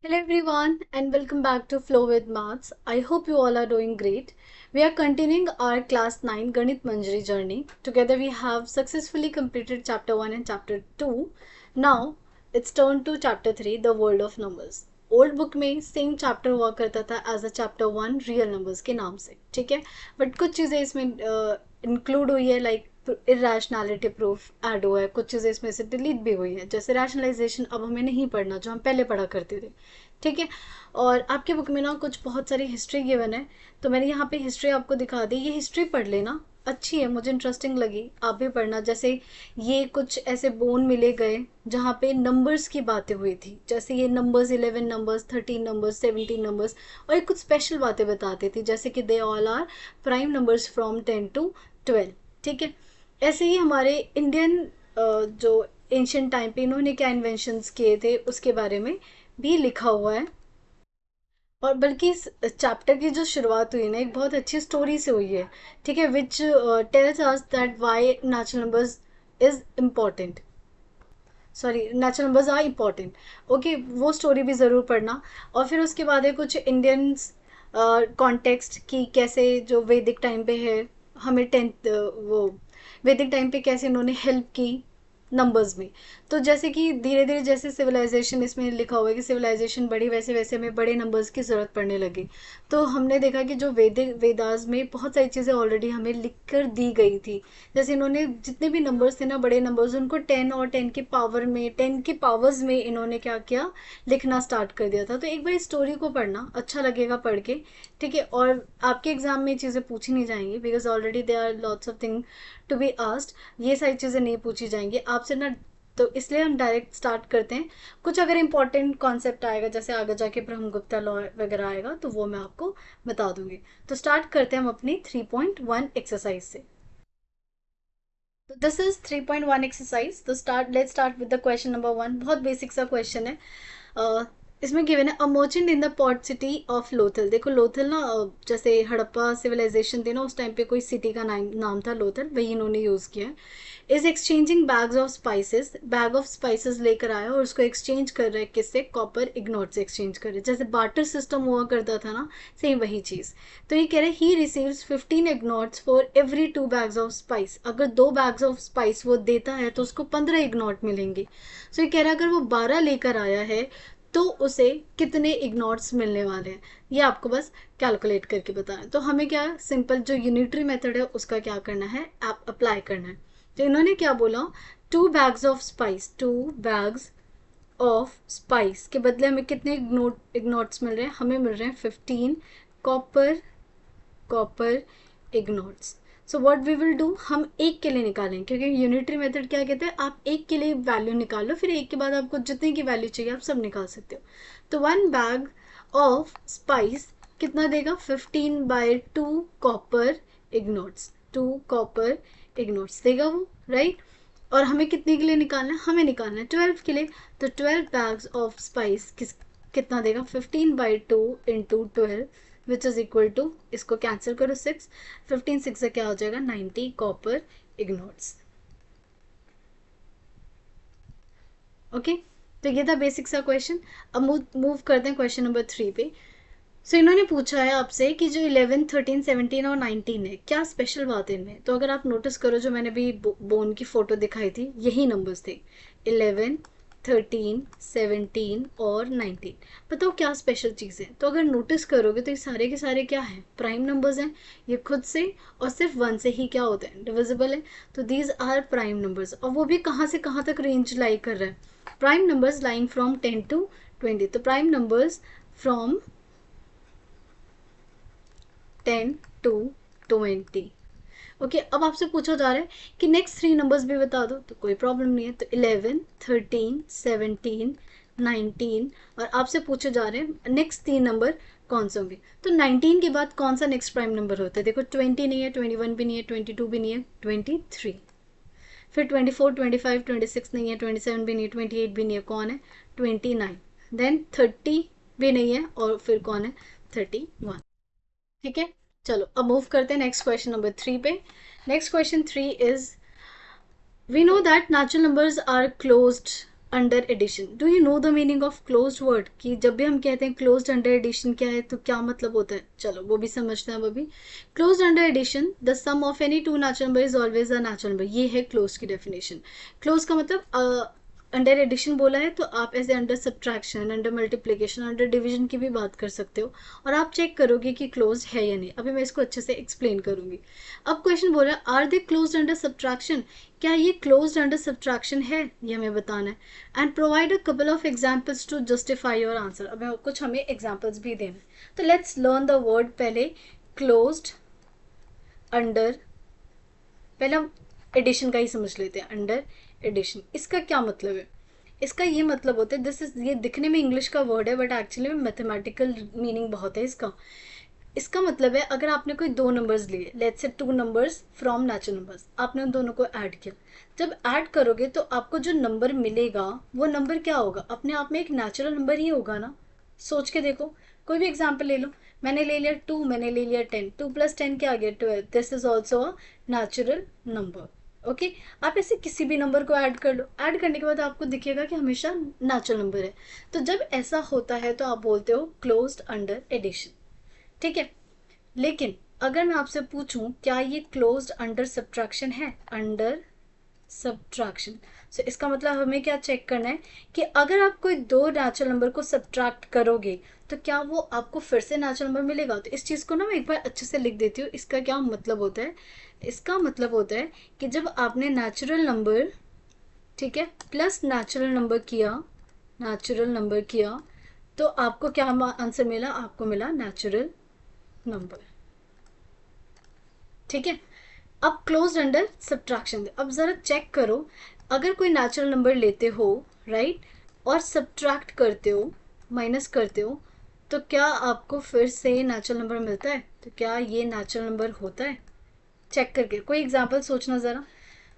Hello everyone and welcome back to Flow with Maths. I hope you all are doing great. We are continuing our class 9 Ganit Manjari journey. Together we have successfully completed chapter 1 and chapter 2. Now it's turn to chapter 3 The World of Numbers. Old book में same chapter हुआ करता था as a chapter 1 real numbers के नाम से, ठीक है. But कुछ चीज़ें इसमें इंक्लूड हुई है, लाइक इरेशनैलिटी प्रूफ ऐड हुआ है, कुछ चीज़ें इसमें से डिलीट भी हुई है, जैसे रैशनलाइजेशन अब हमें नहीं पढ़ना जो हम पहले पढ़ा करते थे, ठीक है. और आपके बुक में ना कुछ बहुत सारी हिस्ट्री गिवन है, तो मैंने यहाँ पे हिस्ट्री आपको दिखा दी. ये हिस्ट्री पढ़ लेना, अच्छी है, मुझे इंटरेस्टिंग लगी, आप भी पढ़ना. जैसे ये कुछ ऐसे बोन मिले गए जहाँ पे नंबर्स की बातें हुई थी, जैसे ये नंबर्स 11 नंबर्स 13 नंबर्स 17 नंबर्स, और ये कुछ स्पेशल बातें बताती थी, जैसे कि they all are prime numbers from 10 to 12, ठीक है. ऐसे ही हमारे इंडियन जो एंशियंट टाइम पे इन्होंने क्या इन्वेंशंस किए थे उसके बारे में भी लिखा हुआ है. और बल्कि इस चैप्टर की जो शुरुआत हुई ना एक बहुत अच्छी स्टोरी से हुई है, ठीक है, which tells us that why natural numbers is important, sorry natural numbers are important. Okay, वो स्टोरी भी ज़रूर पढ़ना. और फिर उसके बाद है कुछ इंडियंस कॉन्टेक्स्ट की, कैसे जो वैदिक टाइम पे है हमें टेंथ वो वैदिक टाइम पे कैसे इन्होंने हेल्प की नंबर्स में. तो जैसे कि धीरे धीरे जैसे सिविलाइजेशन, इसमें लिखा हुआ है कि सिविलाइजेशन बढ़ी वैसे वैसे हमें बड़े नंबर्स की ज़रूरत पड़ने लगी. तो हमने देखा कि जो वेदास में बहुत सारी चीज़ें ऑलरेडी हमें लिख कर दी गई थी. जैसे इन्होंने जितने भी नंबर्स थे ना, बड़े नंबर्स, उनको 10 और 10 के पावर में, 10 के पावर्स में इन्होंने क्या किया, लिखना स्टार्ट कर दिया था. तो एक बार इस स्टोरी को पढ़ना, अच्छा लगेगा पढ़ के, ठीक है. और आपके एग्जाम में चीज़ें पूछी नहीं जाएंगी, because already there are lots of thing to be asked. ये सारी चीज़ें नहीं पूछी जाएंगी आपसे ना, तो इसलिए हम डायरेक्ट स्टार्ट करते हैं. कुछ अगर इंपॉर्टेंट कॉन्सेप्ट आएगा, जैसे आगे जाके ब्रह्मगुप्ता लॉ वगैरह आएगा, तो वो मैं आपको बता दूंगी. तो स्टार्ट करते हैं हम अपनी 3.1 एक्सरसाइज से. तो दिस इज 3.1 एक्सरसाइज. तो let's start with the question number 1. बहुत बेसिक सा क्वेश्चन है. इसमें गिवन है a merchant in the port city of Lothal. देखो लोथल ना, जैसे हड़प्पा सिविलाइजेशन थी ना, उस टाइम पे कोई सिटी का नाम था लोथल, वही इन्होंने यूज़ किया है. Is exchanging bags of spices. Bag of spices लेकर आया और उसको एक्सचेंज कर रहा है किससे, कॉपर इग्नोट से एक्सचेंज कर रहे हैं. जैसे बार्टर सिस्टम हुआ करता था ना, सेम वही चीज़. तो ये कह रहे हैं he receives 15 ingots for every 2 bags of spice. अगर 2 बैग्स ऑफ स्पाइस वो देता है तो उसको 15 इग्नोट मिलेंगे. सो ये कह रहा है अगर वो 12 लेकर आया है तो उसे कितने इग्नोट्स मिलने वाले हैं, ये आपको बस कैलकुलेट करके बताना. तो हमें क्या, सिंपल जो यूनिटरी मेथड है उसका क्या करना है, आप अप्लाई करना है. तो इन्होंने क्या बोला, 2 bags of spice, 2 bags of spice के बदले हमें कितने इग्नोट्स मिल रहे हैं, हमें मिल रहे हैं 15 copper copper ingots. So what we will do, हम एक के लिए निकालें, क्योंकि यूनिटरी मेथड क्या कहते हैं, आप एक के लिए वैल्यू निकाल लो, फिर एक के बाद आपको जितने की वैल्यू चाहिए आप सब निकाल सकते हो. तो 1 बैग ऑफ स्पाइस कितना देगा, 15/2 कॉपर इग्नोट्स, 2 कॉपर इग्नोट्स देगा वो, राइट. और हमें कितने के लिए निकालना है, हमें निकालना है 12 के लिए. तो 12 बैग्स ऑफ स्पाइस कितना देगा, 15/2 into 12 which is equal to, इसको कैंसिल करो 6, 15 6 से क्या हो जाएगा, 90 कॉपर इग्नोट्स. ओके, तो ये था बेसिक सा क्वेश्चन. अब मूव करते हैं क्वेश्चन नंबर 3 पे. सो इन्होंने पूछा है आपसे कि जो 11 13 17 और 19 है, क्या स्पेशल बात है इनमें. तो अगर आप नोटिस करो, जो मैंने भी बोन की फोटो दिखाई थी, यही नंबर्स थे, 11 13 17 और 19. बताओ क्या स्पेशल चीज़ है. तो अगर नोटिस करोगे तो ये सारे के सारे क्या हैं, प्राइम नंबर्स हैं. ये खुद से और सिर्फ 1 से ही क्या होते हैं, डिविजिबल है. तो दीज आर प्राइम नंबर्स. और वो भी कहाँ से कहाँ तक रेंज लाई कर रहा है, prime numbers lying from 10 to 20. तो prime numbers from 10 to 20. Okay, अब आपसे पूछा जा रहा है कि नेक्स्ट 3 नंबर्स भी बता दो, तो कोई प्रॉब्लम नहीं है. तो 11 13 17 19, और आपसे पूछे जा रहे हैं नेक्स्ट 3 नंबर कौन से होंगे. तो 19 के बाद कौन सा नेक्स्ट प्राइम नंबर होता है, देखो 20 नहीं है, 21 भी नहीं है, 22 भी नहीं है, 23. फिर 24 25 26 नहीं है, 27 भी नहीं है, 28 भी नहीं है, कौन है, 29. देन 30 भी नहीं है, और फिर कौन है, 31. ठीक है, चलो अब मूव करते हैं नेक्स्ट क्वेश्चन नंबर 3 पे. Next question 3 is, we know that natural numbers are closed under addition. Do you know the meaning of closed word? कि जब भी हम कहते हैं क्लोज्ड अंडर एडिशन क्या है तो क्या मतलब होता है, चलो वो भी समझते हैं अब अभी. Closed under addition, the sum of any two natural number is always a natural number. ये है क्लोज की डेफिनेशन. क्लोज का मतलब अंडर एडिशन बोला है तो आप ऐसे under subtraction, under multiplication, under division की भी बात कर सकते हो और आप चेक करोगे कि क्लोज है या नहीं. अभी मैं इसको अच्छे से एक्सप्लेन करूंगी. अब क्वेश्चन बोल रहा है are they closed under subtraction, क्या ये क्लोज्ड अंडर सब्ट्रैक्शन है, ये हमें बताना है. And provide a couple of examples to justify your answer. अब कुछ हमें एग्जाम्पल्स भी देना है. तो लेट्स लर्न द वर्ड पहले. क्लोज्ड अंडर, पहले हम एडिशन का ही समझ लेते हैं. अंडर एडिशन, इसका क्या मतलब है? इसका ये मतलब होता है, दिस इज, ये दिखने में इंग्लिश का वर्ड है बट एक्चुअली में मैथमेटिकल मीनिंग बहुत है इसका. इसका मतलब है अगर आपने कोई दो नंबर्स लिए, let's say two numbers from natural numbers, आपने उन दोनों को ऐड किया. जब ऐड करोगे तो आपको जो नंबर मिलेगा वो नंबर क्या होगा, अपने आप में एक नेचुरल नंबर ही होगा ना. सोच के देखो, कोई भी एग्जाम्पल ले लो. मैंने ले लिया 2, मैंने ले लिया 10, 2 + 10 क्या आ गया 12. This is also a natural number. Okay, आप ऐसे किसी भी नंबर को ऐड कर लो, ऐड करने के बाद आपको दिखेगा कि हमेशा नेचुरल नंबर है. तो जब ऐसा होता है तो आप बोलते हो क्लोज्ड अंडर एडिशन. ठीक है, लेकिन अगर मैं आपसे पूछूं क्या ये क्लोज्ड अंडर सब्ट्रैक्शन है, अंडर सब्ट्रैक्शन, सो इसका मतलब हमें क्या चेक करना है कि अगर आप कोई दो नेचुरल नंबर को सब्ट्रैक्ट करोगे तो क्या वो आपको फिर से नेचुरल नंबर मिलेगा. तो इस चीज़ को ना मैं एक बार अच्छे से लिख देती हूँ. इसका क्या मतलब होता है, इसका मतलब होता है कि जब आपने नेचुरल नंबर, ठीक है, प्लस नेचुरल नंबर किया, नेचुरल नंबर किया तो आपको क्या आंसर मिला, आपको मिला नेचुरल नंबर. ठीक है, अब क्लोज्ड अंडर सब्ट्रैक्शन. अब जरा चेक करो, अगर कोई नेचुरल नंबर लेते हो, राइट, और सब्ट्रैक्ट करते हो, माइनस करते हो, तो क्या आपको फिर से नेचुरल नंबर मिलता है? तो क्या ये नेचुरल नंबर होता है? चेक करके कोई एग्जांपल सोचना ज़रा.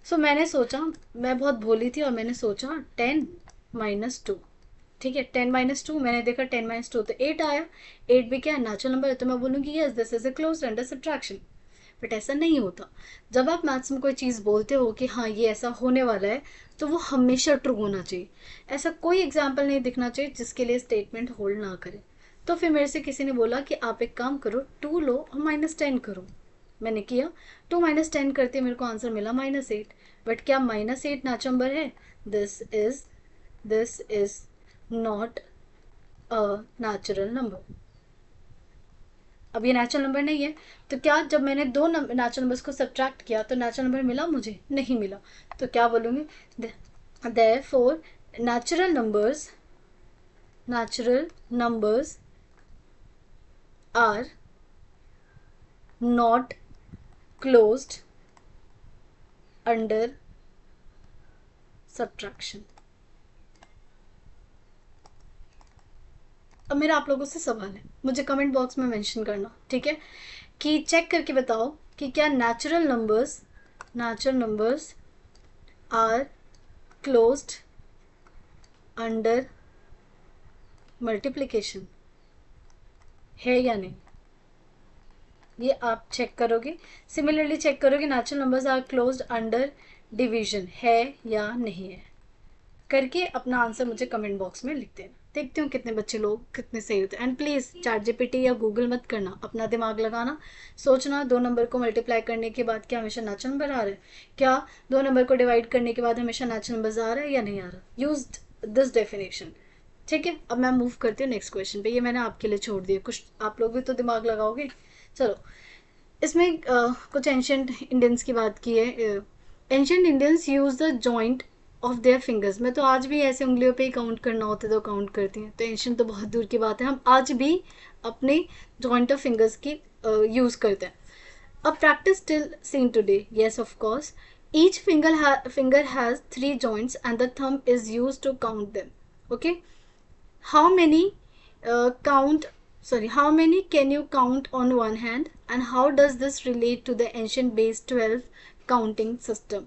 सो मैंने सोचा, मैं बहुत भोली थी और मैंने सोचा 10 - 2. ठीक है, 10 - 2, मैंने देखा 10 - 2 तो 8 आया. 8 भी क्या है, नेचुरल नंबर है. तो मैं बोलूँगी yes this is a closed under subtraction. But ऐसा नहीं होता. जब आप मैथ्स में कोई चीज़ बोलते हो कि हाँ ये ऐसा होने वाला है तो वो हमेशा ट्रू होना चाहिए. ऐसा कोई एग्जाम्पल नहीं दिखना चाहिए जिसके लिए स्टेटमेंट होल्ड ना करे. तो फिर मेरे से किसी ने बोला कि आप एक काम करो, 2 लो और -10 करो. मैंने किया, 2 - 10 करते मेरे को आंसर मिला -8. बट क्या -8 नेचुरल नंबर है? This is not a natural number. अब ये नेचुरल नंबर नहीं है. तो क्या जब मैंने दो नेचुरल नंबर्स को सब्ट्रैक्ट किया तो नेचुरल नंबर मिला मुझे? नहीं मिला. तो क्या बोलूँगी, therefore natural numbers are not closed under subtraction. अब मेरा आप लोगों से सवाल है, मुझे कमेंट बॉक्स में मेंशन करना, ठीक है, कि चेक करके बताओ कि क्या natural numbers are closed under multiplication, है या नहीं. ये आप चेक करोगे. सिमिलरली चेक करोगे natural numbers are closed under division, है या नहीं है. करके अपना आंसर मुझे कमेंट बॉक्स में लिख देना. देखती हूँ कितने बच्चे लोग कितने सही होते हैं. एंड प्लीज़ ChatGPT या गूगल मत करना, अपना दिमाग लगाना. सोचना 2 नंबर को मल्टीप्लाई करने के बाद क्या हमेशा नेचुरल नंबर आ रहा है, क्या 2 नंबर को डिवाइड करने के बाद हमेशा नेचुरल नंबर आ रहा है या नहीं आ रहा. Use this definition. ठीक है, अब मैं मूव करती हूँ नेक्स्ट क्वेश्चन पे. ये मैंने आपके लिए छोड़ दिया, कुछ आप लोग भी तो दिमाग लगाओगे. चलो, इसमें कुछ एंशियंट इंडियंस की बात की है. Ancient Indians use the joint of their fingers. मैं तो आज भी ऐसे उंगलियों पे ही काउंट करना होता है तो काउंट करती हैं. तो एंशियंट तो बहुत दूर की बात है, हम आज भी अपने जॉइंट ऑफ फिंगर्स की यूज़ करते हैं. A practice still seen today, yes of course. Each finger has 3 joints and the thumb is used to count them. Okay, how many how many can you count on one hand, and how does this relate to the ancient base 12 counting system?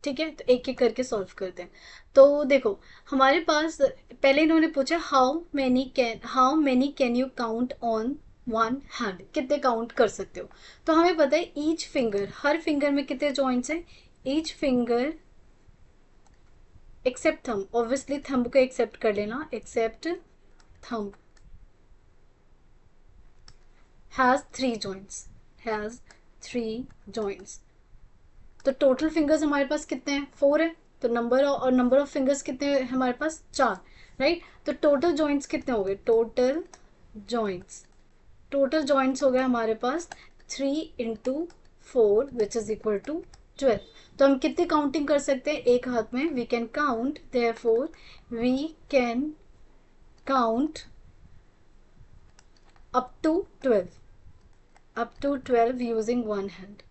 ठीक है, तो एक एक करके solve करते हैं. तो देखो, हमारे पास पहले इन्होंने पूछा how many can you count on one hand, कितने काउंट कर सकते हो. तो हमें पता है ईच फिंगर, हर फिंगर में कितने जॉइंट्स हैं, each finger except thumb, obviously thumb को एक्सेप्ट कर लेना, except thumb has 3 joints, has 3 joints। तो टोटल फिंगर्स हमारे पास कितने हैं, 4 है। तो नंबर और नंबर ऑफ फिंगर्स कितने हैं हमारे पास, 4, राइट। तो टोटल जॉइंट्स कितने हो गए, टोटल जॉइंट्स हो गए हमारे पास 3 × 4 विच इज इक्वल टू 12। तो हम कितनी काउंटिंग कर सकते हैं एक हाथ में, we can count, therefore we can count up to 12 using one hand.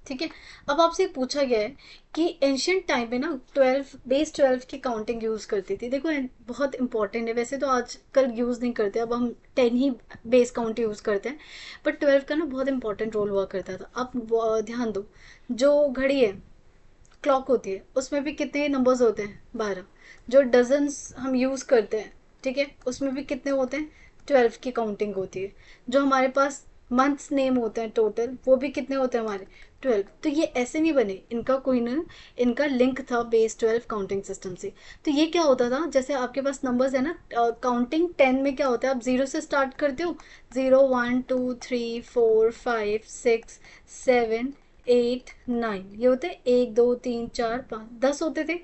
ठीक है। अब आपसे पूछा गया है कि एंशियंट टाइम में ना 12 बेस 12 की काउंटिंग यूज करती थी। देखो बहुत इंपॉर्टेंट है, वैसे तो आजकल यूज नहीं करते, अब हम 10 ही बेस काउंट यूज करते हैं, बट 12 का ना बहुत इंपॉर्टेंट रोल हुआ करता था। अब ध्यान दो, जो घड़ी है, क्लॉक होती है, उसमें भी कितने नंबर्स होते हैं, 12। जो डजन्स हम यूज करते हैं, ठीक है, उसमें भी कितने होते हैं, 12 की काउंटिंग होती है। जो हमारे पास मंथ्स नेम होते हैं टोटल, वो भी कितने होते हैं हमारे, 12। तो ये ऐसे नहीं बने, इनका कोई ना इनका लिंक था बेस 12 काउंटिंग सिस्टम से। तो ये क्या होता था, जैसे आपके पास नंबर्स है ना, काउंटिंग 10 में क्या होता है, आप 0 से स्टार्ट करते हो, 0 1 2 3 4 5 6 7 8 9, ये होते हैं 1 2 3 4 5 10 होते थे।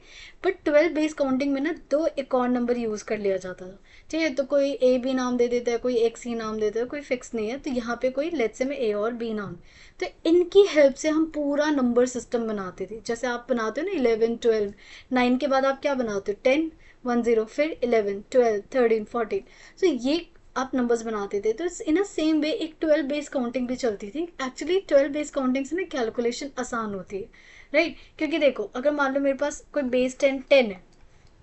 बट 12 बेस काउंटिंग में ना दो एक और नंबर यूज कर लिया जाता था। ठीक है, तो कोई ए बी नाम दे देता है, कोई एक्स सी नाम देता है, कोई फिक्स नहीं है। तो यहाँ पे कोई लेट्स से में ए और बी नाम, तो इनकी हेल्प से हम पूरा नंबर सिस्टम बनाते थे। जैसे आप बनाते हो ना 11 12, 9 के बाद आप क्या बनाते हो, 10 1 0, फिर 11 12 13 14। तो ये आप नंबर्स बनाते थे। तो इन अ सेम वे एक 12 बेस काउंटिंग भी चलती थी। एक्चुअली 12 बेस काउंटिंग से ना कैलकुलेशन आसान होती है, राइट। क्योंकि देखो, अगर मान लो मेरे पास कोई बेस 10 है,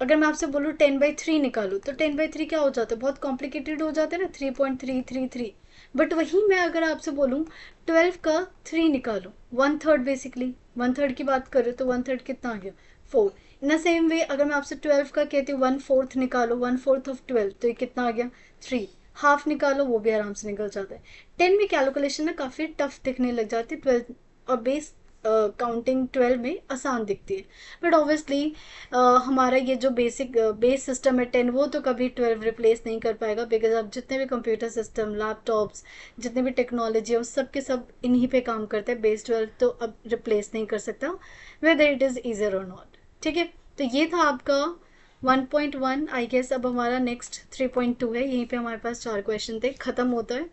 अगर मैं आपसे बोलूँ 10/3 निकालो, तो 10/3 क्या हो जाता है, बहुत कॉम्प्लिकेटेड हो जाता है ना, 3.333। बट वही मैं अगर आपसे बोलूँ 12 का 3 निकालो, 1/3 बेसिकली, 1/3 की बात करें तो 1/3 कितना आ गया, 4। इन द सेम वे अगर मैं आपसे 12 का कहती हूँ 1/4 निकालो, 1/4 ऑफ 12, तो ये कितना आ गया, 3। हाफ निकालो, वो भी आराम से निकल जाता है। 10 में कैलकुलेशन ना काफ़ी टफ दिखने लग जाती है, 12 और बेस काउंटिंग 12 में आसान दिखती है। बट ऑब्वियसली हमारा ये जो बेस सिस्टम है 10, वो तो कभी 12 रिप्लेस नहीं कर पाएगा, बिकॉज अब जितने भी कंप्यूटर सिस्टम, लैपटॉप्स, जितने भी टेक्नोलॉजी है, उस सब के सब इन्हीं पे काम करते हैं। बेस 12 तो अब रिप्लेस नहीं कर सकता, वेदर इट इज़ ईजर और नॉट। ठीक है, तो ये था आपका 1.1। आई गेस अब हमारा नेक्स्ट 3.2 है। यहीं पे हमारे पास 4 क्वेश्चन थे, खत्म होता है।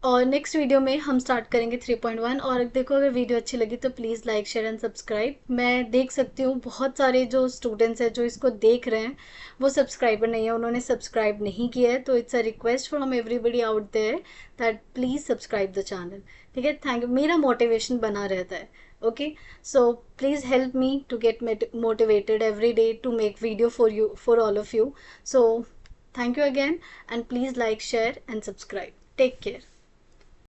और नेक्स्ट वीडियो में हम स्टार्ट करेंगे 3.1। और देखो, अगर वीडियो अच्छी लगी तो please like share and subscribe. मैं देख सकती हूँ बहुत सारे जो स्टूडेंट्स हैं जो इसको देख रहे हैं वो सब्सक्राइबर नहीं है, उन्होंने सब्सक्राइब नहीं किया है। तो it's a request from everybody out there that please subscribe the channel. ठीक है, थैंक यू, मेरा मोटिवेशन बना रहता है। Okay, so please help me to get motivated every day to make video for you, for all of you. So thank you again, and please like share and subscribe. Take care.